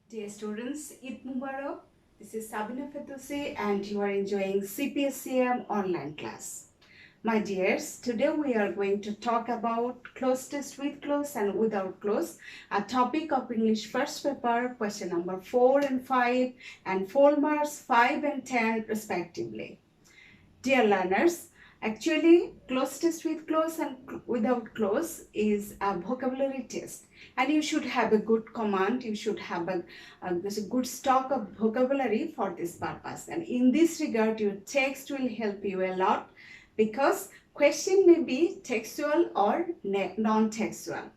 Dear students, Eid Mubarak. This is Sabina Ferdousi and you are enjoying CPSCM online class. My dears, today we are going to talk about close test with close and without close, a topic of English first paper, question number 4 and 5 and 4 marks 5 and 10 respectively. Dear learners, actually close test with close and without close is a vocabulary test and you should have a good command, you should have a good stock of vocabulary for this purpose, and in this regard your text will help you a lot because question may be textual or non-textual.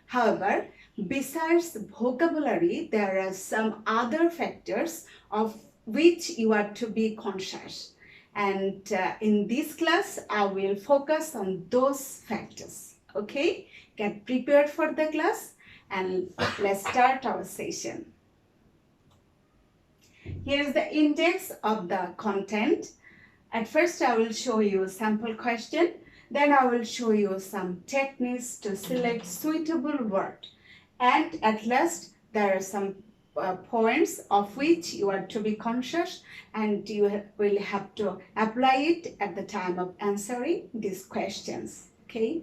However, besides vocabulary, there are some other factors of which you are to be conscious. And in this class, I will focus on those factors. Okay, get prepared for the class and let's start our session. Here is the index of the content. At first, I will show you a sample question. Then I will show you some techniques to select suitable word. And at last, there are some points of which you are to be conscious and you will have to apply it at the time of answering these questions. Okay.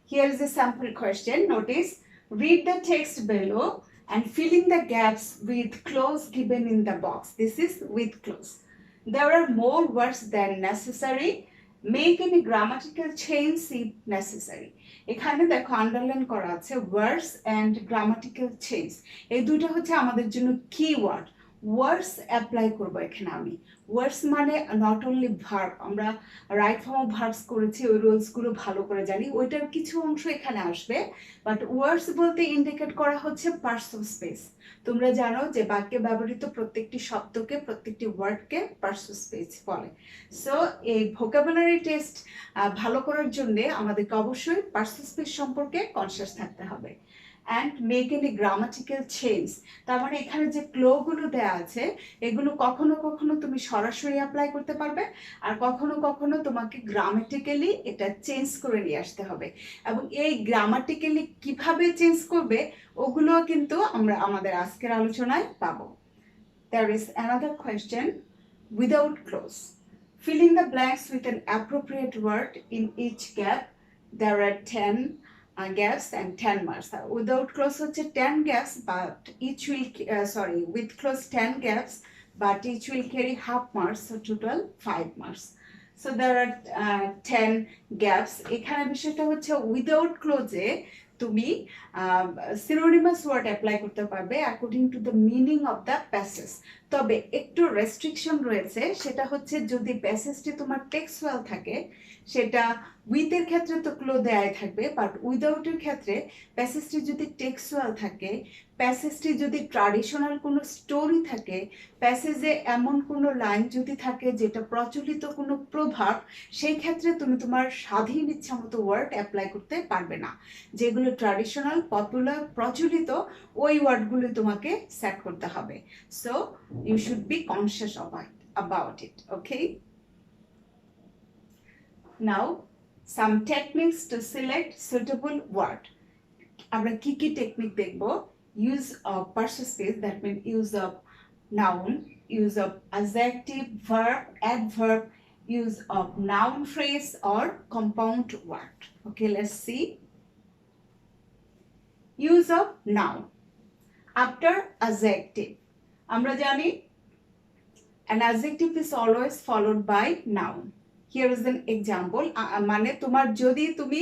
Here is a sample question. Notice, read the text below and filling the gaps with clause given in the box. This is with clause. There are more words than necessary. Make any grammatical change if necessary. এখানে দেখো underline করা আছে ওয়ার্ডস and grammatical change, এই দুটো হচ্ছে আমাদের জন্য keyword. ওয়ার্ডস apply করবো এখানে আমি। ওয়ার্ডস মানে নট অনলি ভার্ব, আমরা রাইট ফর্ম অফ ভার্বস করেছি, ওই রুলসগুলো ভালো করে জানি, ওইটার কিছু অংশ এখানে আসবে। বাট ওয়ার্ডস বলতে ইন্ডিকেট করা হচ্ছে পার্টস অফ স্পেস। তোমরা জানো যে বাক্যে ব্যবহৃত প্রত্যেকটি শব্দকে, প্রত্যেকটি ওয়ার্ডকে পার্টস অফ স্পেস বলে। সো এই ভোকাবুলারি টেস্ট ভালো করার জন্য আমাদেরকে অবশ্যই পার্টস অফ স্পেস সম্পর্কে কনসিয়াস থাকতে হবে। And make any grammatical change, তার মানে এখানে যে ক্লোগুলো দেওয়া আছে এগুলো কখনো কখনো তুমি সরাসরি অ্যাপ্লাই করতে পারবে, আর কখনো কখনো তোমাকে গ্রামাটিক্যালি এটা চেঞ্জ করে নিয়ে আসতে হবে। এবং এই গ্রামাটিক্যালি কিভাবে চেঞ্জ করবে ওগুলো কিন্তু আমরা আমাদের আজকের আলোচনায় পাবো। There is another question, without clause. Fill in the blanks with an appropriate word in each gap. There are 10 gaps and 10 marks. Without clause হচ্ছে 10 gaps, but each will with clause 10 gaps, but each will carry half marks, so total 5 marks. So there are 10 gaps. এখানে বিষয়টা হচ্ছে without ক্লোজে তুমি synonymous word apply করতে পারবে according to the meaning of the passage. তবে একটু restriction রয়েছে, সেটা হচ্ছে যদি প্যাসেজটি তোমার টেক্সচুয়াল থাকে সেটা উইথের ক্ষেত্রে তো ক্লো দেয়াই থাকবে, বাট উইদাউটের ক্ষেত্রে প্যাসেজটি যদি টেক্সচুয়াল থাকে, প্যাসেজটি যদি ট্র্যাডিশনাল কোনো স্টোরি থাকে, প্যাসেজে এমন কোনো লাইন যদি থাকে যেটা প্রচলিত কোনো প্রভাব, সেই ক্ষেত্রে তুমি তোমার স্বাধীন ইচ্ছা মতো ওয়ার্ড অ্যাপ্লাই করতে পারবে না। যেগুলো ট্র্যাডিশনাল, পপুলার, প্রচলিত, ওই ওয়ার্ডগুলো তোমাকে সেট করতে হবে। So you should be conscious about it. Okay, now some techniques to select suitable word. আমরা কি কি টেকনিক দেখব? Use of persuasive, that means use of noun, use of adjective, verb, adverb, use of noun phrase or compound word. Okay, let's see. Use of noun after adjective. আমরা জানি an adjective is always followed by noun. Here is an example. মানে তোমার যদি তুমি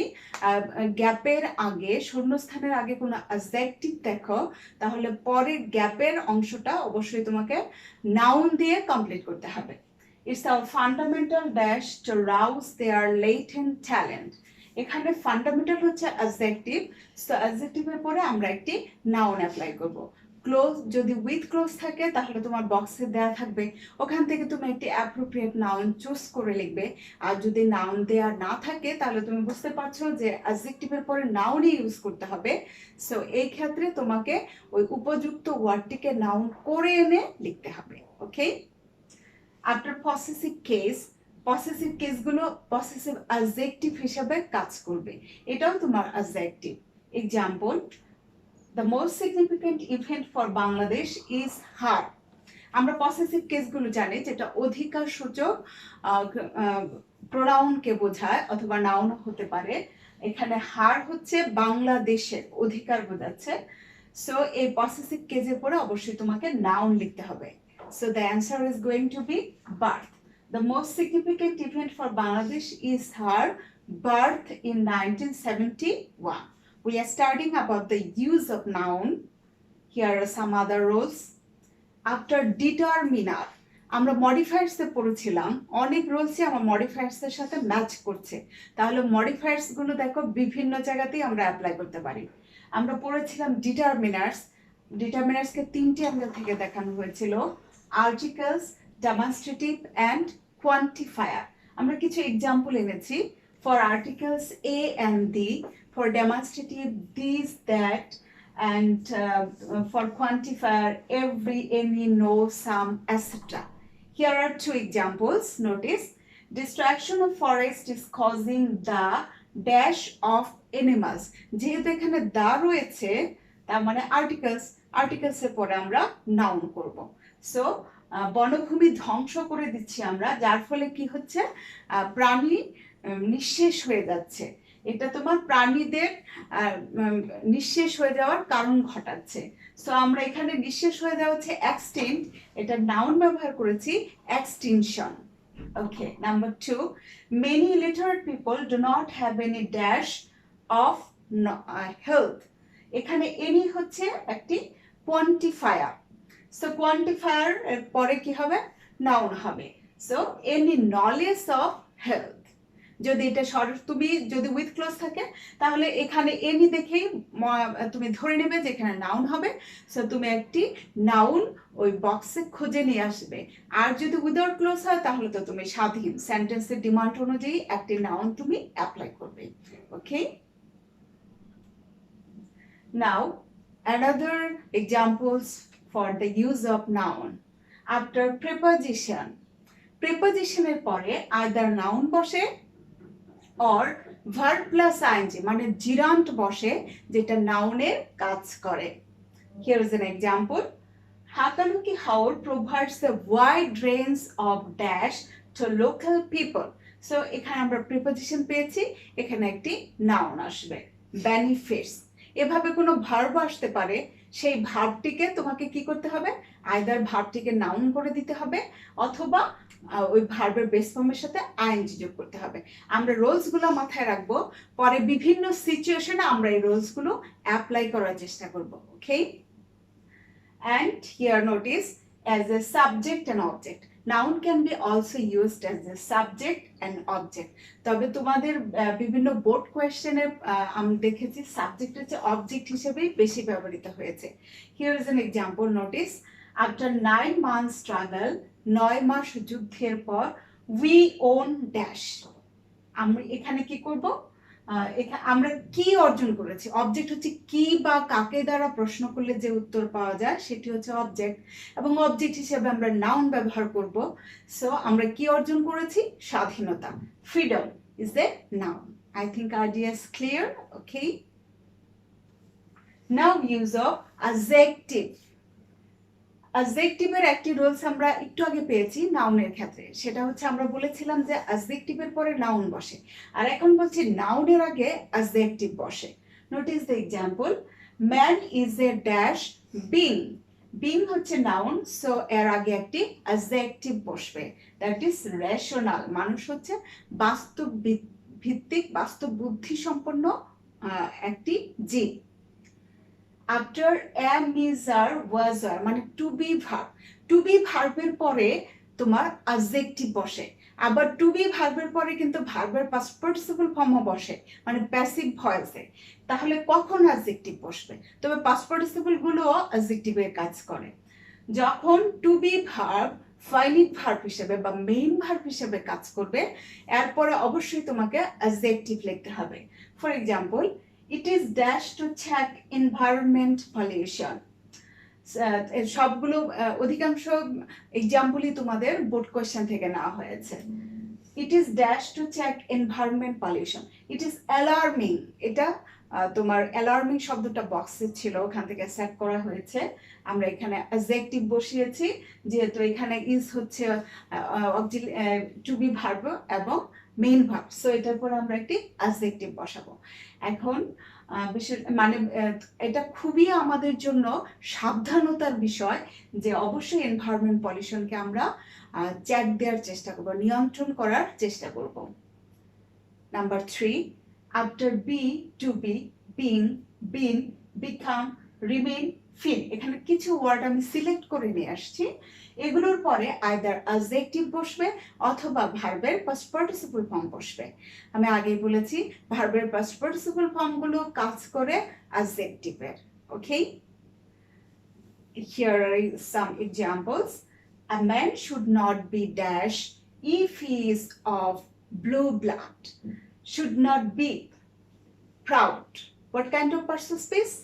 গ্যাপের আগে, শূন্যস্থানের আগে কোনো adjective দেখো, তাহলে পরের গ্যাপের অংশটা অবশ্যই তোমাকে নাউন দিয়ে কমপ্লিট করতে হবে। It's our fundamental dash to rouse their latent talent. এখানে ফান্ডামেন্টাল হচ্ছে অ্যাডজেক্টিভ, সো অ্যাডজেক্টিভের পরে আমরা একটি নাউন অ্যাপ্লাই করব। ক্লোজ যদি উইথ ক্লোজ থাকে তাহলে তোমার বক্সে দেওয়া থাকবে, ওখান থেকে তুমি একটি অ্যাপ্রোপ্রিয়েট নাউন চুজ করে লিখবে। আর যদি নাউন দেওয়া না থাকে তাহলে তুমি বুঝতে পারছো যে অ্যাডজেক্টিভের পরে নাউনই ইউজ করতে হবে। সো এই ক্ষেত্রে তোমাকে ওই উপযুক্ত ওয়ার্ডটিকে নাউন করে এনে লিখতে হবে। ওকে, আফটার পসেসিভ কেস, পসেসিভ কেসগুলো পসেসিভ অ্যাডজেক্টিভ হিসাবে কাজ করবে, এটাও তোমার adjective. Example, the most significant event for Bangladesh is her. আমরা পসেসিভ কেসগুলো জানি যেটা অধিকার সূচক প্রোনাউনকে বোঝায় অথবা নাউন হতে পারে। এখানে হার হচ্ছে বাংলাদেশের অধিকার বোঝাচ্ছে। সো এই পসেসিভ কেসের পরে অবশ্যই তোমাকে নাউন লিখতে হবে। So the answer is going to be birth. The most significant event for Bangladesh is her birth in 1971. We are studying about the use of noun. Here are some other rules. After determiner, আমরা modifiers এ পড়েছিলাম, অনেক রুলসই আমার modifiers এর সাথে match করছে। তাহলে modifiers গুলো দেখো বিভিন্ন জায়গাতেই আমরা অ্যাপ্লাই করতে পারি। আমরা পড়েছিলাম ডিটারমিনার্স। ডিটারমিনার্সকে তিনটি আমাদের থেকে দেখানো হয়েছিল, আর্টিকেলস, ডেমনস্ট্রেটিভ অ্যান্ড কোয়ান্টিফায়ার। আমরা কিছু এক্সাম্পল এনেছি। For articles A and D, for demonstrative these, that, and for quantifier every, any, no, some, etc. Here are two examples. Notice, destruction of forest is causing the dash of animals. যেহেতু এখানে দা রয়েছে তার মানে articles, আর্টিকেলসের পরে আমরা noun করব। So বনভূমি ধ্বংস করে দিচ্ছি আমরা, যার ফলে কি হচ্ছে, প্রাণী নিঃশেষ হয়ে যাচ্ছে। এটা তোমার প্রাণীদের নিঃশেষ হয়ে যাওয়ার কারণ ঘটাচ্ছে। সো আমরা এখানে নিঃশেষ হয়ে যাওয়া হচ্ছে এক্সটিংক্ট, এটা নাউন ব্যবহার করেছি extinction. Okay, number 2, many illiterate people do not have any dash of health. এখানে এনি হচ্ছে একটি কোয়ান্টিফায়ার। সো কোয়ান্টিফায়ার এর পরে কি হবে, নাউন হবে। So any knowledge of health, যদি এটা তুমি যদি উইথ ক্লোজ থাকে তাহলে এখানে এনি দেখেই তুমি ধরে নেবে যে এখানে নাউন হবে। সো তুমি একটি নাউন ওই বক্সে খুঁজে নিয়ে আসবে। আর যদি উইদাউট ক্লোজ হয় তাহলে তো তুমি স্বাধীন, সেন্টেন্সের ডিমান্ড অনুযায়ী একটি নাউন তুমি অ্যাপ্লাই করবে। ওকে, নাও another examples for the use of noun. After preposition, প্রিপোজিশনের পরে আইদার নাউন বসে or verb plus ing মানে জিরান্ট বসে যেটা নাউনের কাজ করে। Here is an example. Hakanuki Haur provides a wide range of dash to local people. So এখানে আমরা প্রিপোজিশন পেয়েছি, এখানে একটি নাউন আসবে, benefits। এভাবে কোনো ভার্ব আসতে পারে, সেই ভার্বটিকে তোমাকে কি করতে হবে, আইদার ভার্বটিকে নাউন করে দিতে হবে অথবা ওই ভার্বের বেস ফর্মের সাথে আইএনজি যোগ করতে হবে। আমরা রোলসগুলো মাথায় রাখবো, পরে বিভিন্ন সিচুয়েশনে আমরা এই রোলসগুলো অ্যাপ্লাই করার চেষ্টা করব। ওকে, and here notice as a subject and object. Noun can be also used as a subject and object. তবে তোমাদের বিভিন্ন বোর্ড কোয়েশ্চেনে আমি দেখেছি সাবজেক্টের চেয়ে অবজেক্ট হিসেবেই বেশি ব্যবহৃত হয়েছে। Here is an example. Notice, after 9 months struggle, 9 মাস যুদ্ধের পর, we own dash. আমরা এখানে কি করব, আমরা কি অর্জন করেছি। অবজেক্ট হচ্ছে কি বা কাকে দ্বারা প্রশ্ন করলে যে উত্তর পাওয়া যায় সেটি হচ্ছে অবজেক্ট, এবং অবজেক্ট হিসেবে আমরা নাউন ব্যবহার করব। সো আমরা কি অর্জন করেছি, স্বাধীনতা। Freedom is the noun. I think idea is clear. Okay, now use of adjective. অ্যাডজেক্টিভের একটি রুলস আমরা একটু আগে পেয়েছি নাউনের ক্ষেত্রে, সেটা হচ্ছে আমরা বলেছিলাম যে অ্যাডজেক্টিভের পরে নাউন বসে, আর এখন বলছি নাউনের আগে অ্যাডজেক্টিভ বসে। Notice the example, man is a dash being. Being হচ্ছে নাউন, সো এর আগে একটি অ্যাডজেক্টিভ বসবে, দ্যাট ইজ রেশনাল। মানুষ হচ্ছে বাস্তব ভিত্তিক, বাস্তব বুদ্ধি সম্পন্ন একটি জীব। After am, is, are, was, are মানে to be verb. To be ভার্বের পরে তোমার অ্যাডজেক্টিভ বসে, আবার টু বি ভার্বের পরে কিন্তু ভার্বের পাস্ট পার্টিসিপল ফর্মও বসে, মানে প্যাসিভ ভয়েসে। তাহলে কখন অ্যাডজেক্টিভ বসবে? তবে পাস্ট পার্টিসিপল গুলোও অ্যাডজেক্টিভের কাজ করে। যখন to be verb finite verb হিসেবে বা মেইন ভার্ব হিসেবে কাজ করবে, এরপরে অবশ্যই তোমাকে অ্যাডজেক্টিভ লিখতে হবে। For example, it is dash to check environment pollution. সবগুলো অধিকাংশ এক্সাম্পলই তোমাদের বোর্ড কোয়েশ্চেন থেকে নেওয়া হয়েছে। it is dash to check environment pollution. it is alarming, এটা তোমার অ্যালার্মিং শব্দটা বক্সে ছিল, ওখান থেকে সেট করা হয়েছে। আমরা এখানে অ্যাডজেক্টিভ বসিয়েছি, যেহেতু এখানে ইজ হচ্ছে টু বি ভার্ব এবং মেইন ভার্ব, সো এটার পর আমরা একটি অ্যাডজেক্টিভ বসাবো। এখন বিশেষ মানে এটা খুবই আমাদের জন্য সাবধানতার বিষয় যে অবশ্যই এনভায়রনমেন্ট পলিউশনকে আমরা চেক দেওয়ার চেষ্টা করব, নিয়ন্ত্রণ করার চেষ্টা করব। Number 3, after B, to be, being, been, become, remain, feel, এখানে কিছু ওয়ার্ড আমি সিলেক্ট করে নিয়ে আসছি। এগুলোর পরে আইদার অ্যাডজেক্টিভ বসবে অথবা ভার্বের পাস্ট পার্টিসিপল ফর্ম বসবে। আমি আগেই বলেছি ভার্বের পাস্ট পার্টিসিপল ফর্মগুলো কাজ করে অ্যাডজেক্টিভের। ওকে, here are some examples. A man should not be dash if he is of blue blood. Should not be proud. What kind of person space?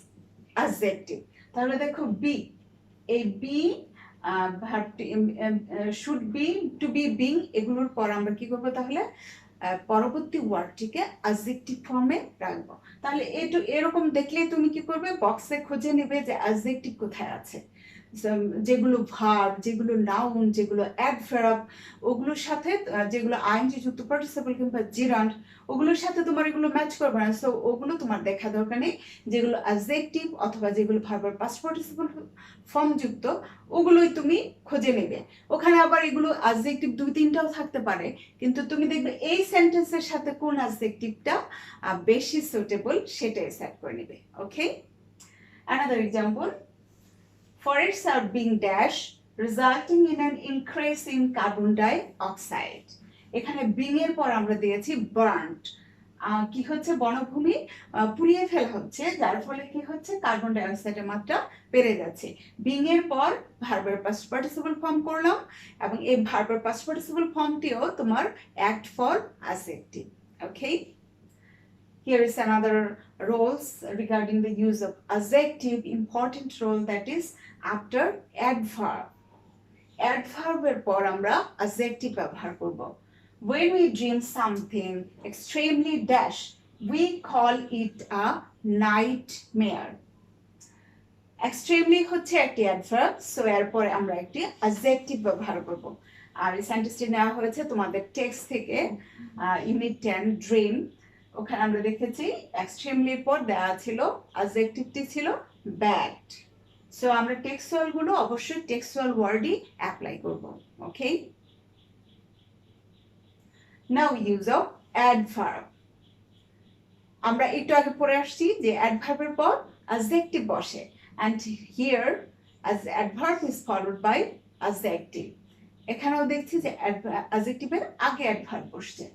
Adjective. তাহলে দেখো be, এই be should be, to be, being, এগুলোর পর আমরা কি করবো তাহলে পরবর্তী ওয়ার্ডটিকে অ্যাডজেক্টিভ ফর্মে রাখবো। তাহলে এরকম দেখলেই তুমি কি করবে, বক্সে খুঁজে নেবে যে অ্যাডজেক্টিভ কোথায় আছে, যেগুলো ভার্ব, যেগুলো নাউন, যেগুলো অ্যাডভার্ব, ওগুলোর সাথে যেগুলো আইএনজি যুক্ত পার্টিসিপল কিংবা জিরান্ড, ওগুলোর সাথে তোমার এগুলো ম্যাচ করবে না, সো ওগুলো তোমার দেখা দরকার নেই। যেগুলো অ্যাডজেক্টিভ অথবা যেগুলো ভার্বের পাস্ট পার্টিসিপল ফর্ম যুক্ত, ওগুলোই তুমি খুঁজে নেবে। ওখানে আবার এগুলো অ্যাডজেক্টিভ 2-3টাও থাকতে পারে, কিন্তু তুমি দেখবে এই সেন্টেন্সের সাথে কোন অ্যাডজেক্টিভটা বেশি সুটেবল সেটাই সেট করে নেবে। ওকে, another example, forests are being dash resulting in an increase in carbon dioxide. এখানে বিং এর পর আমরা দিয়েছি বার্নড, কি হচ্ছে বনভূমি পুড়িয়ে ফেলা হচ্ছে, যার ফলে কি হচ্ছে কার্বন ডাই অক্সাইডের মাত্রা বেড়ে যাচ্ছে। বিং এর পর ভার্বের পাস্ট পার্টিসিপল ফর্ম করলাম এবং এই ভার্বের পাস্ট পার্টিসিপল ফর্মটিও তোমার act for adjective. Okay, here is another roles regarding the use of adjective, important role, that is after adverb. Adverb এর পর আমরা adjective ব্যবহার করব। When we dream something extremely dash, we call it a nightmare. Extremely হচ্ছে একটি adverb, so এরপর আমরা একটি adjective ব্যবহার করব। আর এই সেন্টেন্সটি নেওয়া হয়েছে তোমাদের টেক্সট থেকে, ইউনিট 10 ড্রিম। ওখানে আমরা দেখেছি এক্সট্রিমলির পর দেওয়া ছিল অ্যাডজেক্টিভটি ছিল ব্যাড, সো আমরা টেক্সচুয়াল গুলো অবশ্যই টেক্সচুয়াল ওয়ার্ডই অ্যাপ্লাই করব। ওকে, নাও ইউজ অফ অ্যাডভার্ব। আমরা একটু আগে পড়ে আসছি যে অ্যাডভার্বের পর অ্যাডজেক্টিভ বসে, and here as adverb is followed by adjective. এখানেও দেখছি যে অ্যাডজেক্টিভের আগে অ্যাডভার্ব বসছে।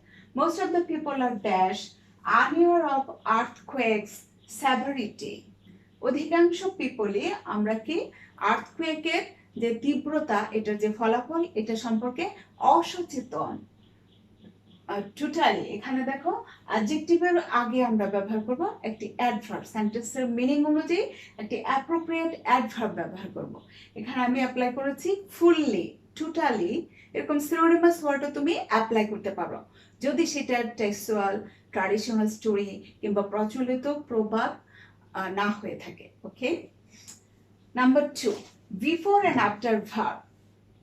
Most of the people are dash unaware of earthquakes severity. অধিকাংশ পিপলই আমরা কি আর্থকুয়েকের যে তীব্রতা, এটার যে ফলাফল, এটা সম্পর্কে অসচেতন। টোটালি এখানে দেখো অ্যাডজেক্টিভের আগে আমরা ব্যবহার করব একটি অ্যাডভার্ব, সেন্টেন্সের মিনিং অনুযায়ী একটি অ্যাপ্রোপ্রিয়েট অ্যাডভার্ব ব্যবহার করব। এখানে আমি অ্যাপ্লাই করেছি ফুললি, টোটালি, এরকম সিনোনিমাস ওয়ার্ডও তুমি অ্যাপ্লাই করতে পারো যদি সেটা টেক্সচুয়াল, ট্র্যাডিশনাল স্টোরি কিংবা প্রচলিত প্রবাদ না হয়ে থাকে। Okay, number 2, before and after verb.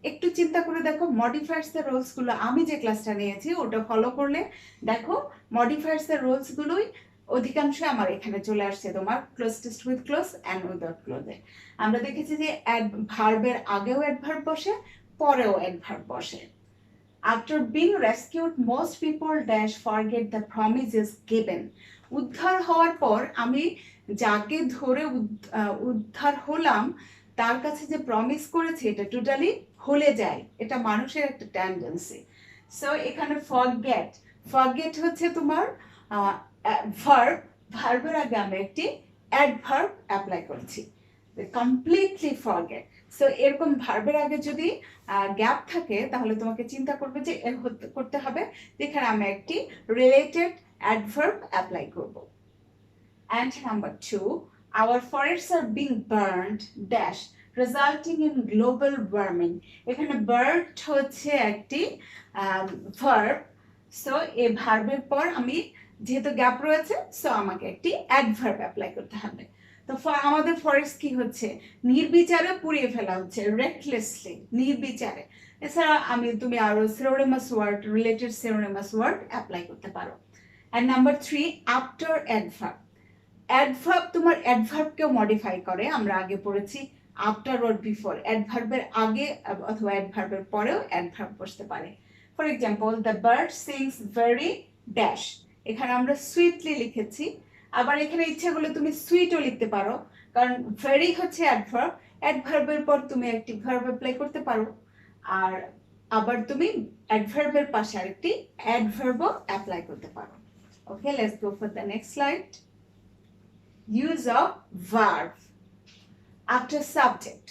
একটু চিন্তা করে দেখো মডিফায়ার্স এর রোলস গুলো আমি যে ক্লাসটা নিয়েছি ওটা ফলো করলে দেখো মডিফায়ার্স এর রোলস গুলোই অধিকাংশ আমার এখানে চলে আসছে তোমার cloze test with clause and without ক্লোজে। আমরা দেখেছি যে ভার্বের আগেও অ্যাডভার্ব বসে, পরেও অ্যাডভার্ব বসে। After being rescued, most people dash forget the promises given. উদ্ধার হওয়ার পর আমি যাকে ধরে উদ্ধার হলাম তার কাছে যে প্রমিস করেছে এটা টোটালি ভুলে যায়, এটা মানুষের একটা টেন্ডেন্সি। সো এখানে ফরগেট হচ্ছে তোমার ভার্ব, ভার্বের আগে আমি একটি অ্যাডভার্ব অ্যাপ্লাই করছি, কমপ্লিটলি ফরগেট। সো এরকম ভার্বের আগে যদি গ্যাপ থাকে তাহলে তোমাকে চিন্তা করবে যে করতে হবে যেখানে আমি একটি রিলেটেড অ্যাডভার্ব অ্যাপ্লাই করব। And number 2, our forests are being burned dash resulting in global warming. এখানে বার্ড হচ্ছে একটি ভার্ব, সো এই ভার্বের পর আমি যেহেতু গ্যাপ রয়েছে সো আমাকে একটি অ্যাডভার্ব অ্যাপ্লাই করতে হবে। তো আমাদের ফরেস্ট কি হচ্ছে, নির্বিচারে পুড়িয়ে ফেলা হচ্ছে, রেকলেসলি, নির্বিচারে। এছাড়া তুমি আরো synonymous word, related synonymous word apply করতে পারো। আর নাম্বার 3, আফটার অ্যাডভার্ব। অ্যাডভার্ব তোমার অ্যাডভার্বকেও মডিফাই করে, আমরা আগে পড়েছি আফটার অর বিফোর, অ্যাডভার্বের আগে অথবা অ্যাডভার্বের পরেও অ্যাডভার্ব বসতে পারে। For example, the bird sings very dash, এখানে আমরা সুইটলি লিখেছি, আবার এখানে ইচ্ছা করলে তুমি সুইটও লিখতে পারো, কারণ ভেরি হচ্ছে অ্যাডভার্ব, অ্যাডভার্বের পর তুমি একটি ভার্ব অ্যাপ্লাই করতে পারো, আর আবার তুমি অ্যাডভার্বের পাশে আরেকটি অ্যাডভার্বও অ্যাপ্লাই করতে পারো। Okay, let's go for the next slide. Use of verb after subject,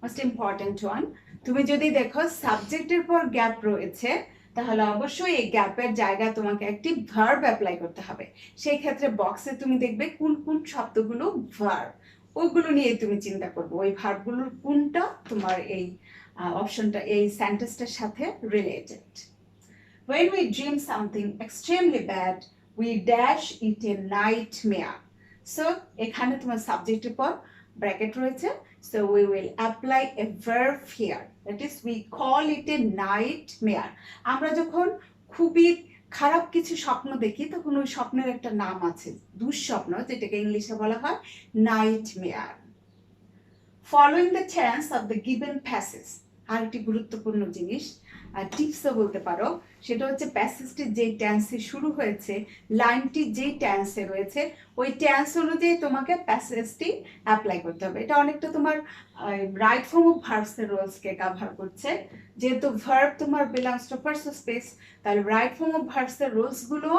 most important one. তুমি যদি দেখো সাবজেক্টের পর গ্যাপ রয়েছে, তাহলে অবশ্যই এই গ্যাপের জায়গায় তোমাকে একটি ভার্ব অ্যাপ্লাই করতে হবে। সেই ক্ষেত্রে বক্সে তুমি দেখবে কোন কোন শব্দগুলো ভার্ব, ওইগুলো নিয়ে তুমি চিন্তা করবে, ওই ভার্বগুলোর কোনটা তোমার এই অপশনটা, এই সেন্টেন্সটার সাথে related. When we dream something extremely bad, we dash it a nightmare. So এখানে তোমার সাবজেক্টের পর ব্র্যাকেট রয়েছে, so we will apply a verb here, that is we call it a nightmare. আমরা যখন খুবই খারাপ কিছু স্বপ্ন দেখি তখন ওই স্বপ্নের একটা নাম আছে, দুঃস্বপ্ন, যেটাকে ইংলিশে বলা হয় nightmare. Following the tense of the given passage, আর একটি গুরুত্বপূর্ণ জিনিস, টিপসও বলতে পারো, সেটা হচ্ছে প্যাসেজটি যেই টেন্সে শুরু হয়েছে, লাইনটি যেই টেন্সে রয়েছে, ওই টেন্স অনুযায়ী তোমাকে প্যাসেজটি অ্যাপ্লাই করতে হবে। এটা অনেকটা তোমার রাইট ফর্ম অফ ভার্বসের রুলসকে কভার করছে, যেহেতু ভার্ব তোমার বিলংস টু পার্সন স্পেস, তাহলে রাইট ফর্ম অফ ভার্বসের রুলসগুলো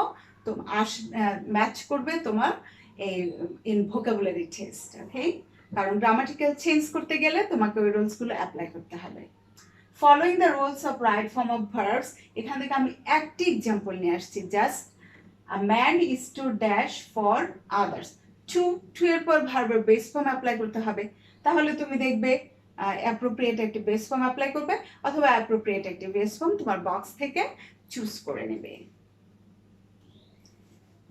ম্যাচ করবে তোমার এই ইন ভোকাবুলারি টেস্ট। ওকে, কারণ গ্রামাটিক্যাল চেঞ্জ করতে গেলে তোমাকে ওই রুলসগুলো অ্যাপ্লাই করতে হবে। Following the rules of right form of verbs, এখান থেকে আমি একটি এক্সাম্পল নিয়ে আসছি, just a man is to dash for others, to এর পর ভার্বের বেস ফর্ম অ্যাপ্লাই করতে হবে, তাহলে তুমি দেখবে অ্যাপ্রোপ্রিয়েট একটি বেস ফর্ম অ্যাপ্লাই করবে অথবা অ্যাপ্রোপ্রিয়েট একটি বেস ফর্ম তোমার বক্স থেকে চুজ করে নেবে।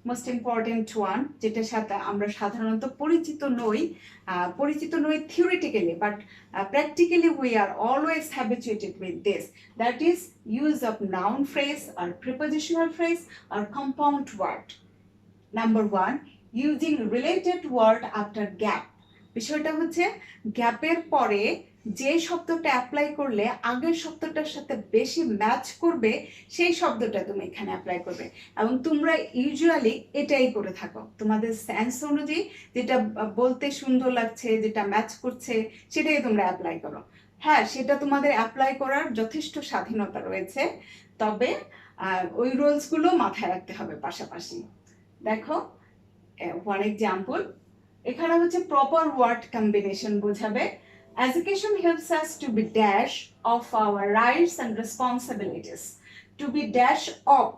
মোস্ট ইম্পর্টেন্ট ওয়ান, যেটার সাথে আমরা সাধারণত পরিচিত নই theoretically, but practically we are always habituated with this, that is use of noun phrase আর প্রিপোজিশনাল ফ্রেজ আর compound word. Number 1, using related word after gap. বিষয়টা হচ্ছে গ্যাপের পরে যে শব্দটা অ্যাপ্লাই করলে আগের শব্দটার সাথে বেশি ম্যাচ করবে সেই শব্দটা তুমি এখানে অ্যাপ্লাই করবে, এবং তোমরা ইউজুয়ালি এটাই করে থাকো, তোমাদের সেন্স অনুযায়ী যেটা বলতে সুন্দর লাগছে, যেটা ম্যাচ করছে সেটাই তোমরা অ্যাপ্লাই করো। হ্যাঁ, সেটা তোমাদের অ্যাপ্লাই করার যথেষ্ট স্বাধীনতা রয়েছে, তবে ওই রুলসগুলো মাথায় রাখতে হবে পাশাপাশি। দেখো ওয়ান এক্সাম্পল, এখানে হচ্ছে প্রপার ওয়ার্ড কম্বিনেশন বোঝাবে। Education helps us to be dash of our rights and responsibilities. To be dash of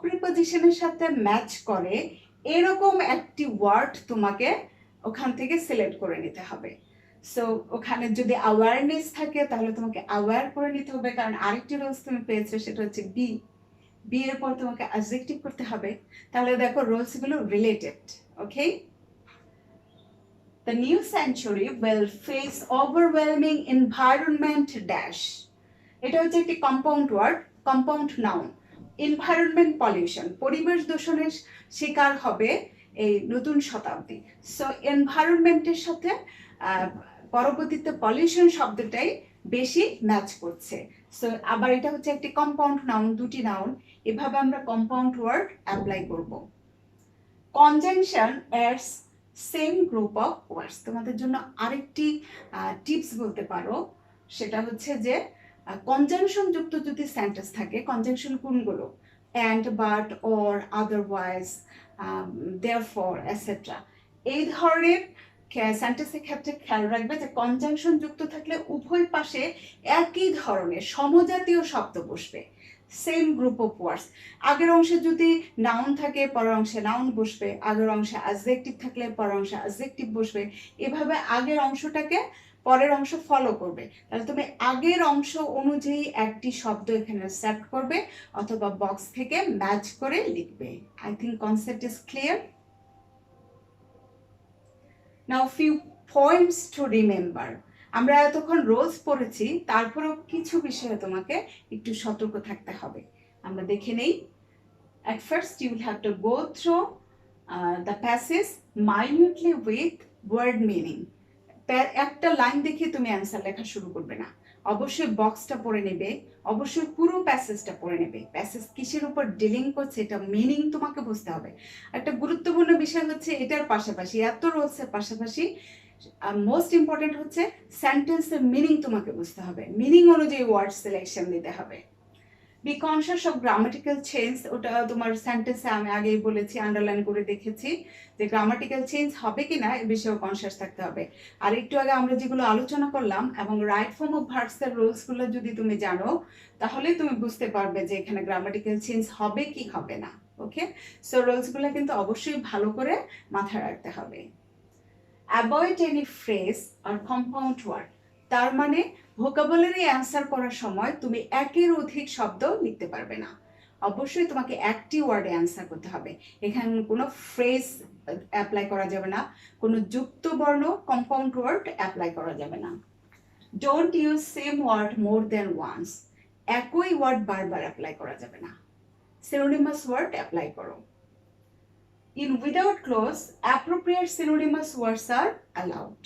prepositionের সাথে ম্যাচ করে এরকম একটি ওয়ার্ড তোমাকে ওখান থেকে সিলেক্ট করে নিতে হবে। সো ওখানে যদি অ্যাওয়ারনেস থাকে তাহলে তোমাকে অ্যাওয়ার করে নিতে হবে, কারণ আরেকটি রুলস তুমি পেয়েছো, সেটা হচ্ছে বি এর পর তোমাকে অ্যাডজেক্টিভ করতে হবে, তাহলে দেখো রুলসগুলো related. Okay, The new century will face overwhelming environment dash. এটা হচ্ছে একটি compound word, compound noun. Environment pollution, পরিবেশ দূষণের শিকার হবে এই নতুন শতাব্দী। সো এনভায়রনমেন্টের সাথে পরবর্তীতে পলিউশন শব্দটাই বেশি ম্যাচ করছে। সো আবার এটা হচ্ছে একটি কম্পাউন্ড নাউন, দুটি নাউন, এভাবে আমরা কম্পাউন্ড ওয়ার্ড অ্যাপ্লাই করব। Conjunction ads same group of words, তোমাদের জন্য আরেকটি টিপস বলতে পারো, সেটা হচ্ছে যে কনজাংশন যুক্ত যদি সেন্টেন্স থাকে, কনজাংশন কোনগুলো, and, but, or, otherwise, therefore, etcetera, এই ধরনের সেন্টেন্সের ক্ষেত্রে খেয়াল রাখবে যে কনজাংশন যুক্ত থাকলে উভয় পাশে একই ধরনের সমজাতীয় শব্দ বসবে, সেম গ্রুপ অফ ওয়ার্ডস। আগের অংশে যদি নাউন থাকে পরের অংশে নাউন বসবে, আগের অংশে অ্যাডজেক্টিভ থাকলে পরের অংশে অ্যাডজেক্টিভ বসবে, এভাবে আগের অংশটাকে পরের অংশ ফলো করবে, তাহলে তুমি আগের অংশ অনুযায়ী একটি শব্দ এখানে সেট করবে অথবা বক্স থেকে ম্যাচ করে লিখবে। I think concept is clear. Now few points to remember. আমরা এতক্ষণ রোজ পড়েছি, তারপরেও কিছু বিষয়ে তোমাকে একটু সতর্ক থাকতে হবে। আমরা দেখে নেই। At first you will have to go through the passage minutely with word meaning. একটা লাইন দেখে তুমি অ্যান্সার লেখা শুরু করবে না, অবশ্যই বক্সটা পড়ে নেবে, অবশ্যই পুরো প্যাসেজটা পড়ে নেবে। প্যাসেজ কিসের উপর ডিলিং করছে এটা মিনিং তোমাকে বুঝতে হবে। একটা গুরুত্বপূর্ণ বিষয় হচ্ছে এটার পাশাপাশি, এত রোলসের পাশাপাশি মোস্ট ইম্পর্টেন্ট হচ্ছে সেন্টেন্সের মিনিং তোমাকে বুঝতে হবে, মিনিং অনুযায়ী ওয়ার্ড সিলেকশন দিতে হবে। B conscious of grammatical change, ওটা তোমার সেন্টেন্সে আমি আগেই বলেছি, আন্ডারলাইন করে দেখেছি যে গ্রামাটিক্যাল চেঞ্জ হবে কি না এ বিষয়েও কনসিয়াস থাকতে হবে। আর একটু আগে আমরা যেগুলো আলোচনা করলাম এবং রাইট ফর্ম অফ ভার্বসের রুলসগুলো যদি তুমি জানো তাহলে তুমি বুঝতে পারবে যে এখানে গ্রামাটিক্যাল চেঞ্জ হবে কি হবে না। ওকে, সো রুলসগুলো কিন্তু অবশ্যই ভালো করে মাথায় রাখতে হবে। অ্যাভয়েড এনি ফ্রেজ আর কম্পাউন্ড ওয়ার্ড, তার মানে ভোকাবুলারি অ্যান্সার করার সময় তুমি একের অধিক শব্দ লিখতে পারবে না, অবশ্যই তোমাকে একটি ওয়ার্ডে অ্যান্সার করতে হবে। এখানে কোনো ফ্রেজ অ্যাপ্লাই করা যাবে না, কোনো যুক্ত বর্ণ কম্পাউন্ড ওয়ার্ড অ্যাপ্লাই করা যাবে না। Don't use same word more than once, একই ওয়ার্ড বারবার অ্যাপ্লাই করা যাবে না, সিনোনিমাস ওয়ার্ড অ্যাপ্লাই করো। In without clause, appropriate synonymous words are allowed.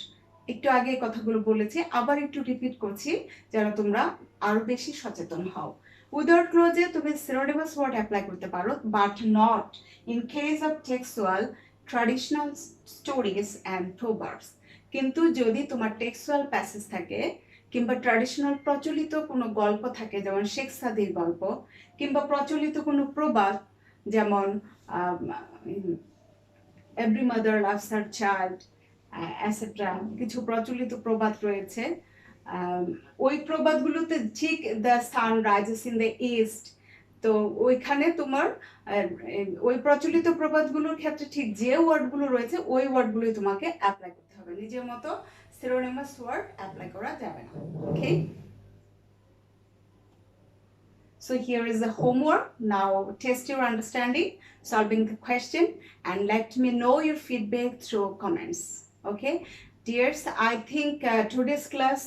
একটু আগে কথাগুলো বলেছি, আবার একটু রিপিট করছি যেন তোমরা আরো বেশি সচেতন হও। উইদাউট ক্লোজে তুমি সিনোনিমাস ওয়ার্ড অ্যাপ্লাই করতে পারো, but not in case of textual traditional stories and proverbs. কিন্তু যদি তোমার টেক্সচুয়াল প্যাসেজ থাকে কিংবা ট্র্যাডিশনাল প্রচলিত কোনো গল্প থাকে, যেমন শেখ সাদির গল্প, কিংবা প্রচলিত কোনো প্রবাদ যেমন every mother loves her child অ্যাসেট্রা, কিছু প্রচলিত প্রবাদ রয়েছে। ওই প্রবাদগুলোতে ঠিক the sun rises in the east, তো ওইখানে তোমার ওই প্রচলিত প্রবাদগুলোর ক্ষেত্রে ঠিক যে ওয়ার্ডগুলো রয়েছে ওই ওয়ার্ডগুলোই তোমাকে অ্যাপ্লাই করতে হবে, নিজের মতো সিনোনিমাস ওয়ার্ড অ্যাপ্লাই করা যাবে না। ওকে, so here is the homework. Now test your understanding, solving the question, and let me know your feedback through comments. Okay, dears, I think today's class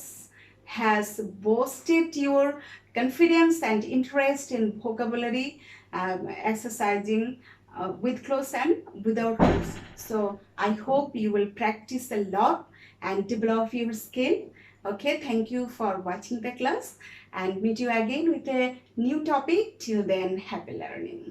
has boosted your confidence and interest in vocabulary exercising with clause and without clause. So I hope you will practice a lot and develop your skill. Okay, thank you for watching the class and meet you again with a new topic. Till then, happy learning.